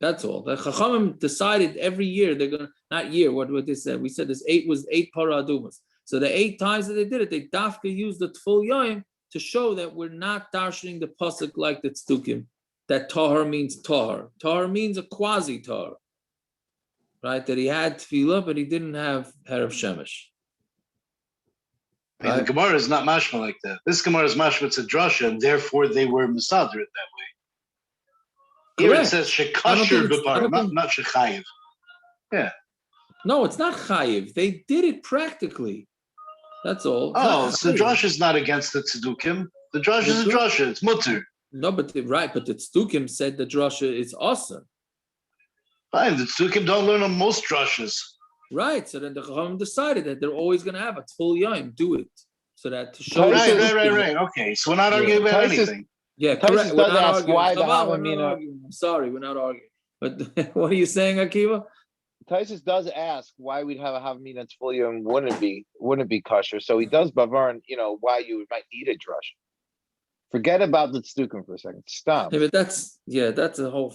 That's all. The Chachamim decided every year they're gonna what they said. We said there's eight Parah adumas. So the 8 times that they did it, they dafka used the tefil yom to show that we're not darshaning the pasuk like the Tzdukim. That tahar means tahar. Tahar means a quasi tahar. Right, that he had tefillah, but he didn't have heter shemesh. I mean, the Gemara is not mashma like that. This Gemara is mashma, it's a drasha, and therefore they were misader it that way. Here it says shekasher b'par, not shechayiv. Yeah. No, it's not chayiv. They did it practically. That's all. Oh, so the drasha is not against the tzedukim. The drasha is a drasha. It's mutter. No, but the tzedukim said the drasha is awesome. Fine, the tzedukim don't learn on most drashas. Right, so then the Chachamim decided that they're always going to have a tefil yom, do it, so that to show. Right. Okay, so we're not arguing about anything. Yeah, correct. We're not arguing. I'm sorry, we're not arguing. But what are you saying, Akiva? Taisus does ask why we'd have a havamina tefil yom wouldn't be kosher. So he does bavarn, why you might need a drush. Forget about the tzdukim for a second. Stop. Yeah, but that's a whole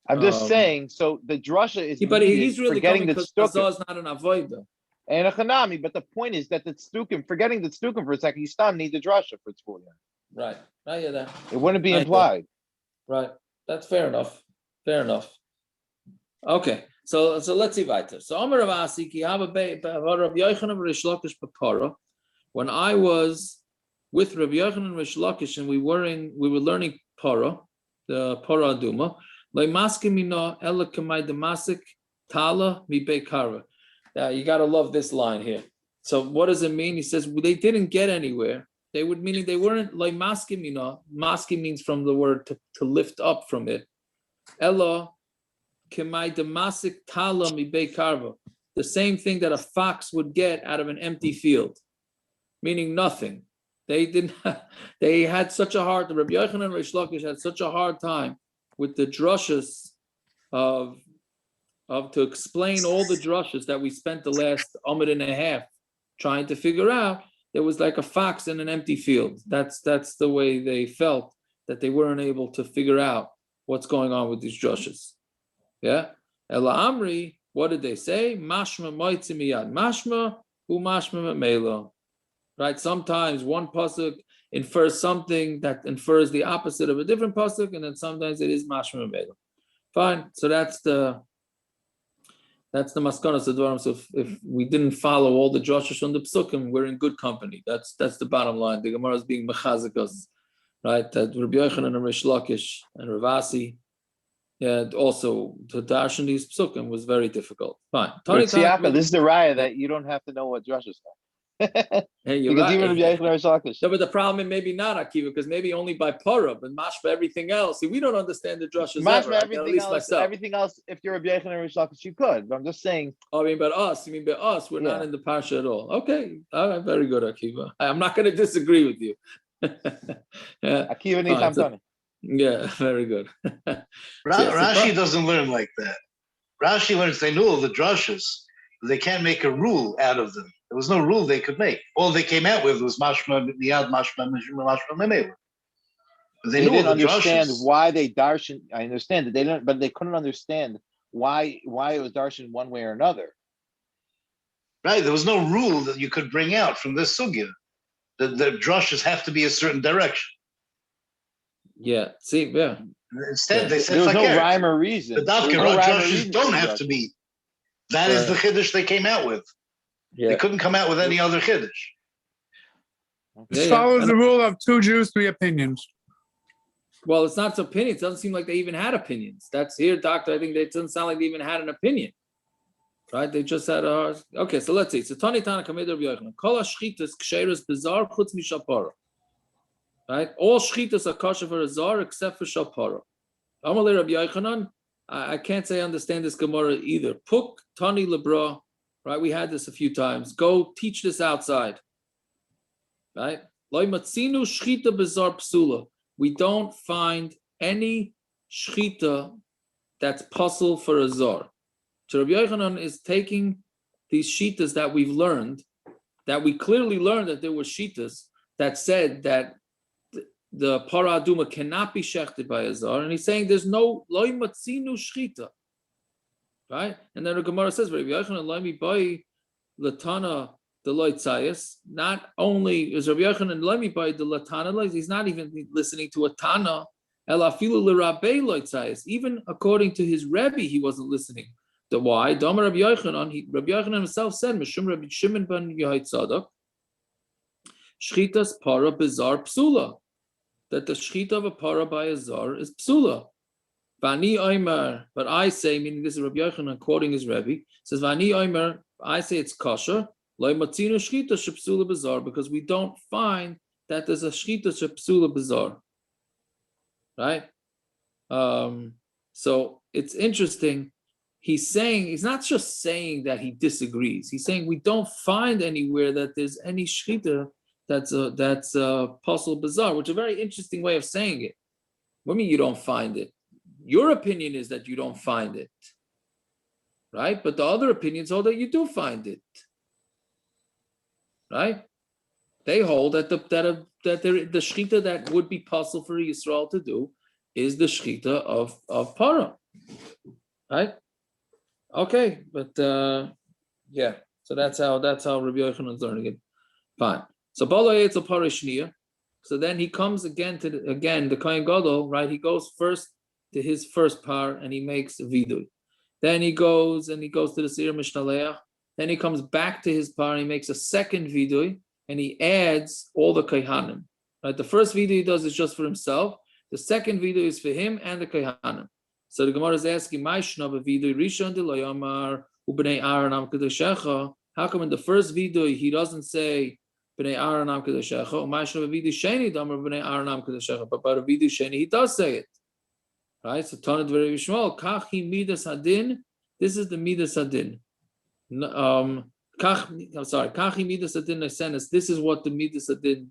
I'm just Um, saying, so the drasha is But needed he's really forgetting coming the because stukim Azar is not an avoda. and a chanami, but the point is that the stukim, forgetting the stukim for a second, you still need the drasha for tefillin. Right. I hear that. It wouldn't be I hear that. implied. Right. That's fair enough. Fair enough. Okay. So let's see weiter. So Amar Rav Asi ki haba Rav Yochanan Rish Lakish b'Parah. When I was with Rav Yochanan Rish Lakish and we were learning Parah, the Parah aduma, leimaske mina ela kamay demasik tala mi bekara. You got to love this line here. So what does it mean? He says they didn't get anywhere. They would meaning they weren't like maskimina. Maski means from the word to lift up from it. Ella kemai demasik tala mi karva. The same thing that a fox would get out of an empty field, meaning nothing. They didn't. They had such a hard. Rabbi Yochanan and Rish Lakish had such a hard time with the drushes of to explain all the drushes that we spent the last Amud and a half trying to figure out. There was like a fox in an empty field. That's the way they felt, that they weren't able to figure out what's going on with these drushes. Yeah. Ela Amri, what did they say? Mashma moitzi miyad mashma u mashma memelo. Right. Sometimes one pasuk infers something that infers the opposite of a different pasuk, and then sometimes it is mashma memelo. Fine. So that's the maskanas advarim. So if we didn't follow all the drushes from the pesukim, we're in good company. That's the bottom line. The Gemara is being mechazikas, right? That Rabbi Yochanan and Rish Lakish and Rav Asi, also to darshan these pesukim was very difficult. Fine. But this is the raya that you don't have to know what drushes are. Hey, you're Because right. even Rabbi Yochanan and Rish Lakish. No, but the problem is maybe not Akiva, because maybe only by Parah, but mashma everything else. See, we don't understand the drushes ever. Mashma, At least myself. everything else, if you're Rabbi Yochanan and Rish Lakish, you could. But I'm just saying. Oh, I mean, but us. You mean by us? We're not Yeah. in the parsha at all. Okay, all right, very good, Akiva. I'm not going to disagree with you. Yeah. Akiva Nitam Tani. Yeah, very good. Rashi doesn't learn like that. Rashi learns they knew all the drushes, but they can't make a rule out of them. There was no rule they could make. All they came out with was mashma miyad, mashma memela. They didn't understand why they darshan. I understand that they didn't, but they couldn't understand why it was darshan one way or another. Right, there was no rule that you could bring out from this sugya. The drushes have to be a certain direction. Yeah, see, yeah. Instead, they said There was no fakir. rime or reason. The There was dafka no rhyme or drushes reason don't for have to be. That is the chiddush they came out with. Yeah. They couldn't come out with any other chiddush. This follows the rule of 2 Jews, 3 opinions. Well, it's not opinions. It doesn't seem like they even had opinions. That's here, doctor. I think it doesn't sound like they even had an opinion. Right? They just had a... Okay, so let's see. So Tani Tana Kamid Rabbi Yochanan. Kol hashchitas ksheras bizar chutz mishapara. Right? All shchitas are kosher for a zar except for shapara. Amalei Rabbi Yochanan, I can't say I understand this Gemara either. Puk Tani Lebra. Right? We had this a few times. Go teach this outside. Right? Loi matzinu shchita bizar psula. We don't find any shchita that's puzzle for a zar. So Rabbi Yochanan is taking these shitas that we've learned, that we clearly learned that there were shitas that said that the Parah aduma cannot be shechted by a zar, and he's saying there's no loy matzinu shchita, right? And then the Gemara says, Rabbi Yochanan loy mi bai latana the loy tzayis. Not only is Rabbi Yochanan loy mi bai the latana, he's not even listening to a tana. El afilu l'rabei loy tzayis. Even according to his Rebbe, he wasn't listening. The why? Dama Rabbi Yochanan, Rabbi Yochanan himself said, Mishum Rabbi Shimon ben Yehoitzadok, Shchitas para bizar psula, that the shchita of a para by a zar is psula. Vani Omer, but I say, meaning this is Rabbi Yochanan quoting his Rebbe, says Vani Omer, I say it's kosher, loy matzinu shchita shepsula bizar, because we don't find that there's a shchita shepsula bizar. Right? So it's interesting. He's saying, he's not just saying that he disagrees. He's saying we don't find anywhere that there's any shchita that's puzzle bizarre, which is a very interesting way of saying it. What do you mean you don't find it? Your opinion is that you don't find it, right? But the other opinions hold that you do find it, right? They hold that the shchita that would be possible for yisroel to do is the shchita of Parah. Right? Okay, but yeah. So that's how Rabbi Yochanan is learning it. Fine. So Bala Eitzel Parishniya. So then he comes again to the Kohen Gadol, right? He goes first to his first par and he makes a vidui. Then he goes to the Sir Mishnaleach. Then he comes back to his par and he makes a second vidui and he adds all the Kohanim. Right? The first vidui he does is just for himself. The second vidui is for him and the Kohanim. So the Gemara is asking, Mishna vidui rishon de lo yomar ubnei Aaron am kedushecha. How come in the first vidui he doesn't say bnei Aaron am kedushecha? Mishna vidui sheni damar bnei Aaron am kedushecha. But by the vidui sheni he does say it. Right? So Tanit very Yishmael, kachi midas hadin. This is the midas hadin. Kachi midas hadin nesenes. This is what the midas hadin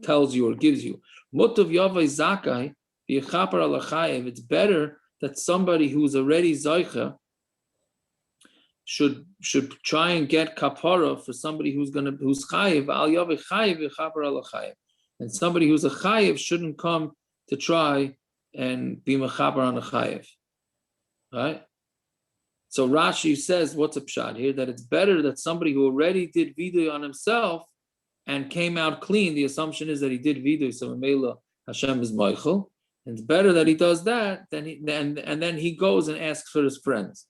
tells you or gives you. Mutav yavai zakai v'yichaper alachayev. It's better that somebody who's already zaycha should try and get kapara for somebody who's chayev al yavai chayev v'yichaper alachayev, and somebody who's a chayev shouldn't come to try and be mechaber on a chayev, right? So Rashi says, what's a pshat here? That it's better that somebody who already did vidui on himself and came out clean. The assumption is that he did vidui, so Mela Hashem is Heichal. And it's better that he does that and then he goes and asks for his friends.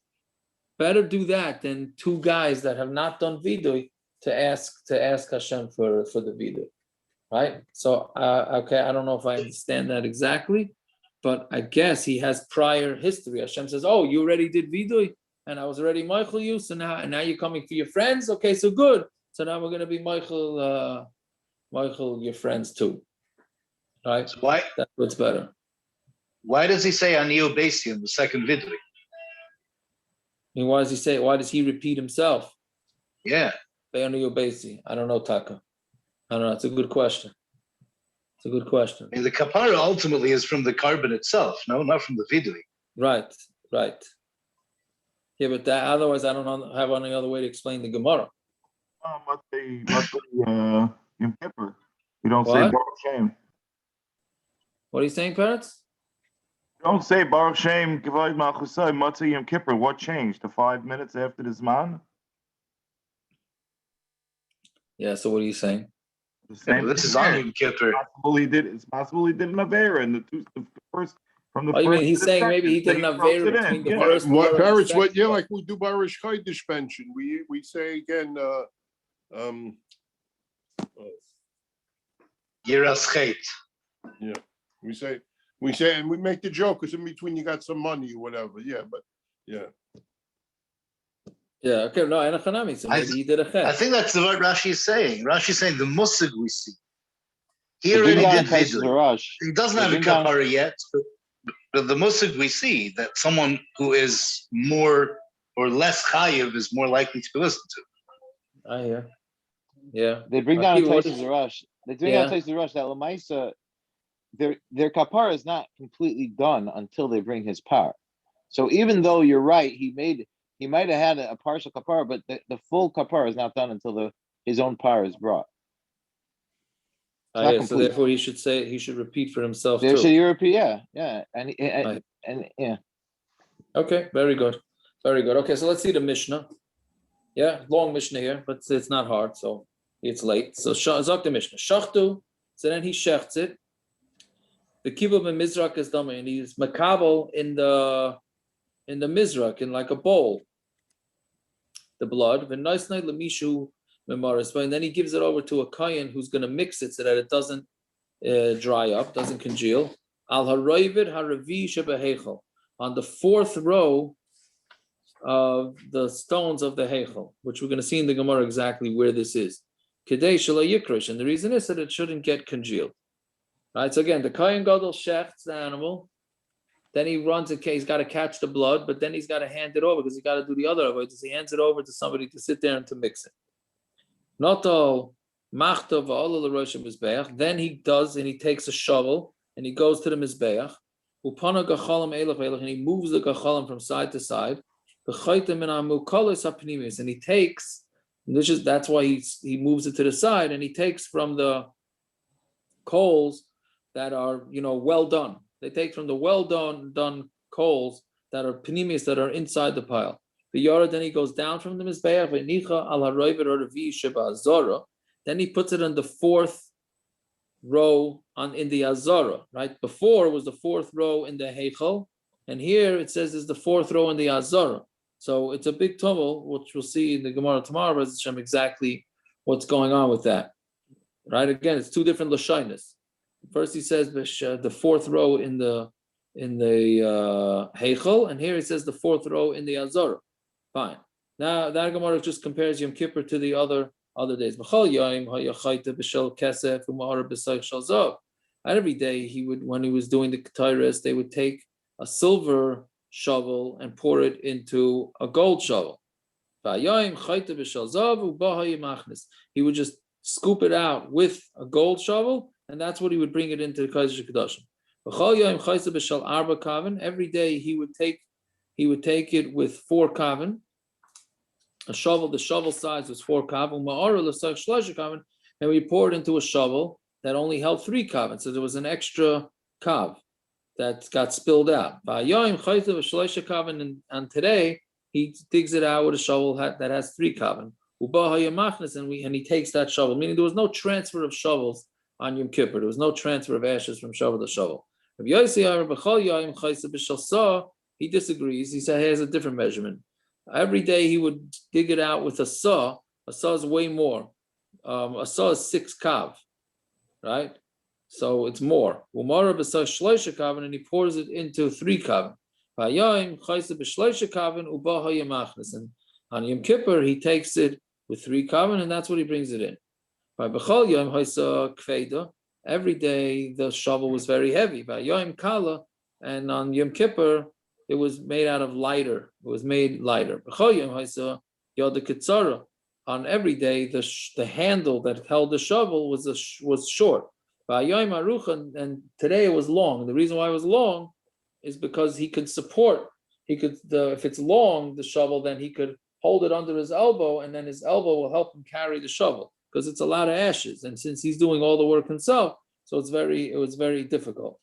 Better do that than two guys that have not done vidui to ask Hashem for the vidui, right? So okay, I don't know if I understand that exactly. But I guess he has prior history. Hashem says, "Oh, you already did vidui, and I was already Heichal you. So now you're coming for your friends. Okay, so good. So now we're going to be Heichal your friends too, right? So why? That's what's better. Why does he say Aniyu Beisi in the second vidui? I mean, why does he say? Why does he repeat himself? Yeah. I don't know, Taka. I don't know. It's a good question. It's a good question. I mean, the kapara ultimately is from the carbon itself, no, not from the vidui. Right. Yeah, but that, otherwise I don't have any other way to explain the Gemara. Must be Yom Kippur. You don't say What? Baruch Shem. What are you saying, parents? You don't say Baruch Shem Kavod Malchusai Matzah Yom Kippur. What changed? The 5 minutes after the Zman? Yeah. So what are you saying? The same. This is on Yom Kippur. It's possible he did an Avera in the first. From the Oh, you first mean he's to the saying second, maybe he that did an throws Avera it in. between the Yeah. first What part and the parents? second What? Yeah, part. like we do Barish Chodesh pension. We say again. Yiras Chet. Yeah, we say, and we make the joke because in between you got some money or whatever. Yeah, but yeah. Yeah. Okay. No, and a Hanami. So maybe he did a chet. I think that's what Rashi is saying. Rashi is saying the musig we see. He They bring already down did Taisus vidui. Rosh. He doesn't They have a bring down- kapara yet, but the musig we see that someone who is more or less chayiv is more likely to be listened to. I hear. Yeah. They bring down a What Taisus is- Rosh. They bring Yeah. down Taisus Rosh that Lamaisa, their kapara is not completely done until they bring his par. So even though you're right, he might have had a partial kapara, but the full kapara is not done until his own par is brought. I not hear. So complete. therefore, he should repeat for himself There's too. a European, yeah, and Right. yeah. Okay. Very good. Very good. Okay. So let's see the Mishnah. Yeah, long Mishnah here, but it's not hard, so it's late. So Zok the Mishnah. Shachtu. So then he shechts it. The kibbutz in Mizrak is done, and he's makabel in the Mizrak, in like a bowl. The blood. And then he gives it over to a kohen who's going to mix it so that it doesn't dry up, doesn't congeal. Al haroivid haravi shebeheichal, on the fourth row of the stones of the Heichal, which we're going to see in the Gemara exactly where this is. Kedei shelo yikrish, and the reason is that it shouldn't get congealed. Right. So again, the Kohen Gadol shechts the animal, then he runs a case. He's got to catch the blood, but then he's got to hand it over because he's got to do the other avoda. He hands it over to somebody to sit there and to mix it. Not all machtav all of the rosh mizbeach. Then he does, and he takes a shovel and he goes to the mizbeach. Upana gachalim elach elach, and he moves the gachalim from side to side. And he takes, that's why he moves it to the side, and he takes from the coals that are well done. They take from the well done coals that are pneumius, that are inside the pile. The Yara, then he goes down from the Mizbeach, V'nicha al haroivet or revi sheba azara. Then he puts it on the fourth row in the Azara, right? Before was the fourth row in the Heichal, and here it says is the fourth row in the Azara. So it's a big tumble, which we'll see in the Gemara tomorrow, exactly what's going on with that. Right? Again, it's two different lashonos. First he says the fourth row in the Heichal, and here he says the fourth row in the Azara. Fine. Now that Gemara just compares Yom Kippur to the other days. And every day he would, when he was doing the Ketairos, they would take a silver shovel and pour it into a gold shovel. He would just scoop it out with a gold shovel, and that's what he would bring it into the Kodesh HaKadoshim. Every day he would take it with 4 kavan. A shovel, the shovel size was 4 kavan, and we poured into a shovel that only held 3 kavan. So there was an extra kav that got spilled out. And today he digs it out with a shovel that has 3 kavan. And he takes that shovel, meaning there was no transfer of shovels on Yom Kippur. There was no transfer of ashes from shovel to shovel. He disagrees. He said he has a different measurement. Every day he would dig it out with a saw. A saw is way more. A saw is 6 kav, right? So it's more. And he pours it into 3 kav. And on Yom Kippur he takes it with 3 kavan, and that's what he brings it in. Every day the shovel was very heavy. And on Yom Kippur it was made out of lighter. It was made lighter. On every day the handle that held the shovel was short. And today it was long. The reason why it was long is because he could support. If it's long, the shovel, then he could hold it under his elbow, and then his elbow will help him carry the shovel, because it's a lot of ashes. And since he's doing all the work himself, so it was very difficult.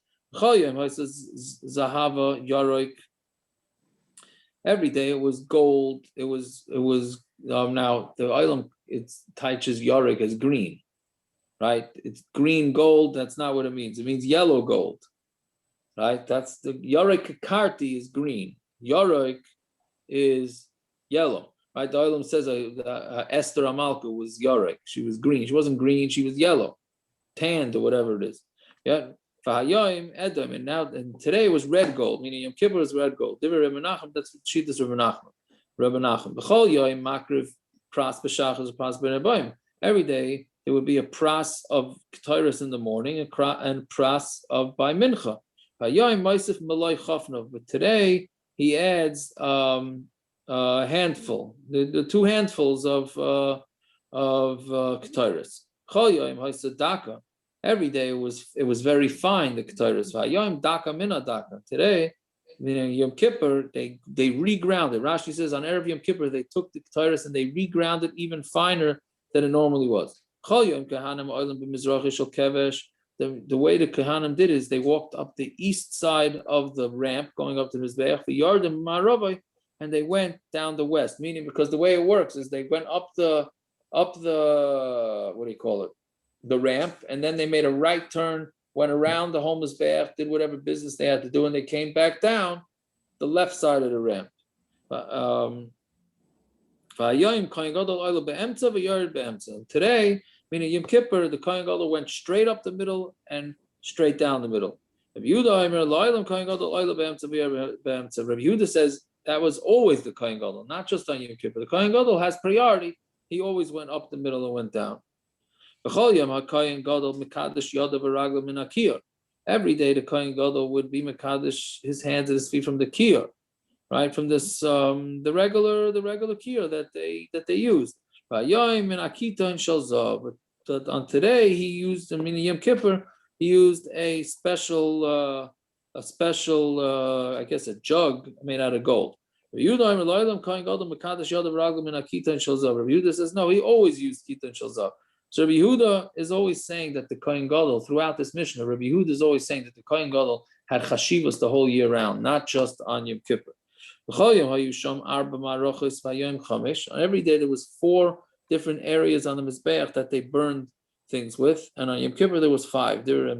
Every day it was gold. It was now the oilam, it teaches yorik as green, right? It's green gold. That's not what it means. It means yellow gold, right? That's the yorik karti is green. Yorik is yellow, right? The oilam says Esther Amalka was yorik. She was green. She wasn't green. She was yellow, tanned or whatever it is. Yeah. And now, and today was red gold, meaning Yom Kippur is red gold. That's Shittas Rebbe Nachum. Every day there would be a pras of Ketairos in the morning and pras of by mincha. But today he adds a handful, the 2 handfuls of Ketairos. Every day it was very fine, the Ketairos. Today, Yom Kippur, they reground it. Rashi says on Erev Yom Kippur they took the Ketairos and they reground it even finer than it normally was. The way the Kohanim did is they walked up the east side of the ramp going up to the Mizbeach, the Yardim Marabai, and they went down the west. Meaning, because the way it works is they went up the what do you call it? The ramp, and then they made a right turn, went around the home Mizbeach, did whatever business they had to do, and they came back down the left side of the ramp. Today, meaning Yom Kippur, the Kohen Gadol went straight up the middle and straight down the middle. Rabbi Yehuda says that was always the Kohen Gadol, not just on Yom Kippur. The Kohen Gadol has priority. He always went up the middle and went down. Every day the Kohen Gadol would be Mekadosh his hands and his feet from the kiyur, right? From this the regular kiyur that they used. But on today he used, Yom Kippur, he used a special I guess a jug made out of gold. Yehuda says no, he always used kita and shalzav. So Rabbi Yehuda is always saying that the Kohen Gadol, throughout this Mishna, Rabbi Yehuda is always saying that the Kohen Gadol had chashivas the whole year round, not just on Yom Kippur. On every day there was 4 different areas on the Mizbeach that they burned things with, and on Yom Kippur there was 5. Every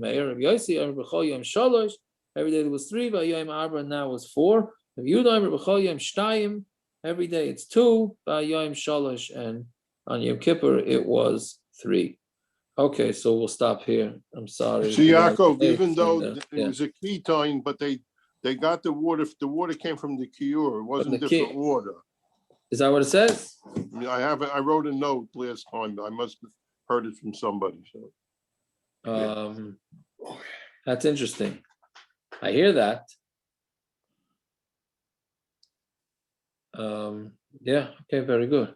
day there was 3, and now it was 4. Every day it's 2, and on Yom Kippur it was 3. Okay, so we'll stop here. I'm sorry. So Yaakov, even though And, it was a ketone, but they got the water. The water came from the kiur. It wasn't the different ki- water. Is that what it says? I wrote a note last time. I must have heard it from somebody. So That's interesting. I hear that. Yeah, okay, very good.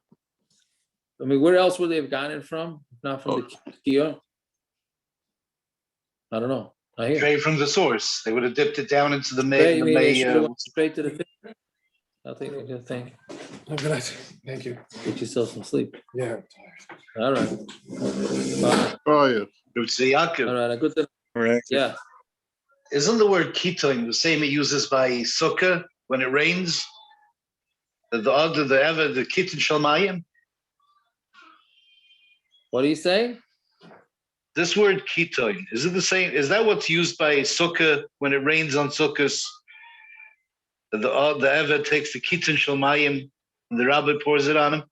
I mean, where else would they have gotten it from? If not from the kior? I don't know. I hear. Straight from the source. They would have dipped it down into the Straight, you mean they should have may. went straight to the fish? I'll take a good thing. Oh, good night. Thank you. Get yourself some sleep. Yeah, I'm All right. Bye. oh yeah. All right, a good thing. tired. Yeah. Isn't the word ketone the same it uses by sukkah when it rains? The kitin shalmayim. What do you say? This word ketone, is it the same? Is that what's used by sukkah when it rains on sukkahs? The Eved takes the kitin shalmayim and the rabbi pours it on him.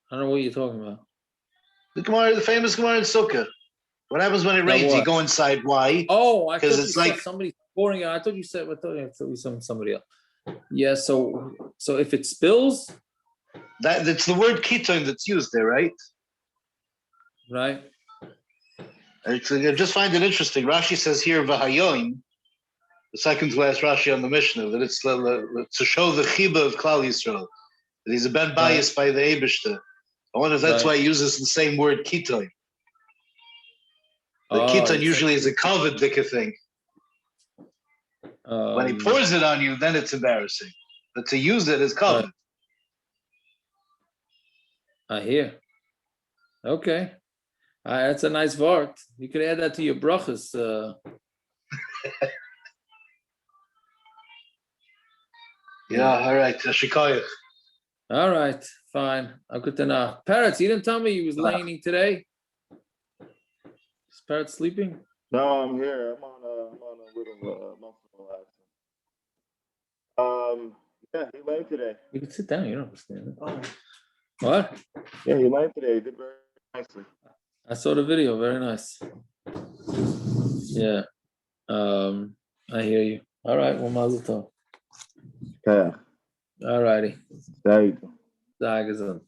I don't know what you're talking about. The Gemara, the famous Gemara in Sukkah. What happens when it rains? You what? go inside. Why? Oh, I thought Because you it's said like somebody pouring it. I thought you said. I thought you said somebody else. Yeah. So if it spills, that's the word ketone that's used there, right? right? I just find it interesting. Rashi says here, "V'hayoim," the second to last Rashi on the Mishnah, that it's to show the chiba of Klal Yisrael, that he's a ben biased by the Eibishter. I wonder if that's why he uses the same word ketone. The ketone usually is a covered dika thing. When he pours it on you, then it's embarrassing. But to use it is covered. I hear. Okay. That's a nice word. You could add that to your brachas. Yeah, all right. Shikayach. All right, fine. Good to know. Parrots, you didn't tell me you was laying today. Is Parrot sleeping? No, I'm here. I'm on a little muscle relaxing. Yeah, he lay today. You can sit down. You don't understand. Oh. What? Yeah, he lay today. He did very nicely. I saw the video. Very nice. Yeah. I hear you. All right. Well, mazel tov. Yeah. All righty. There you go. Sei gesund.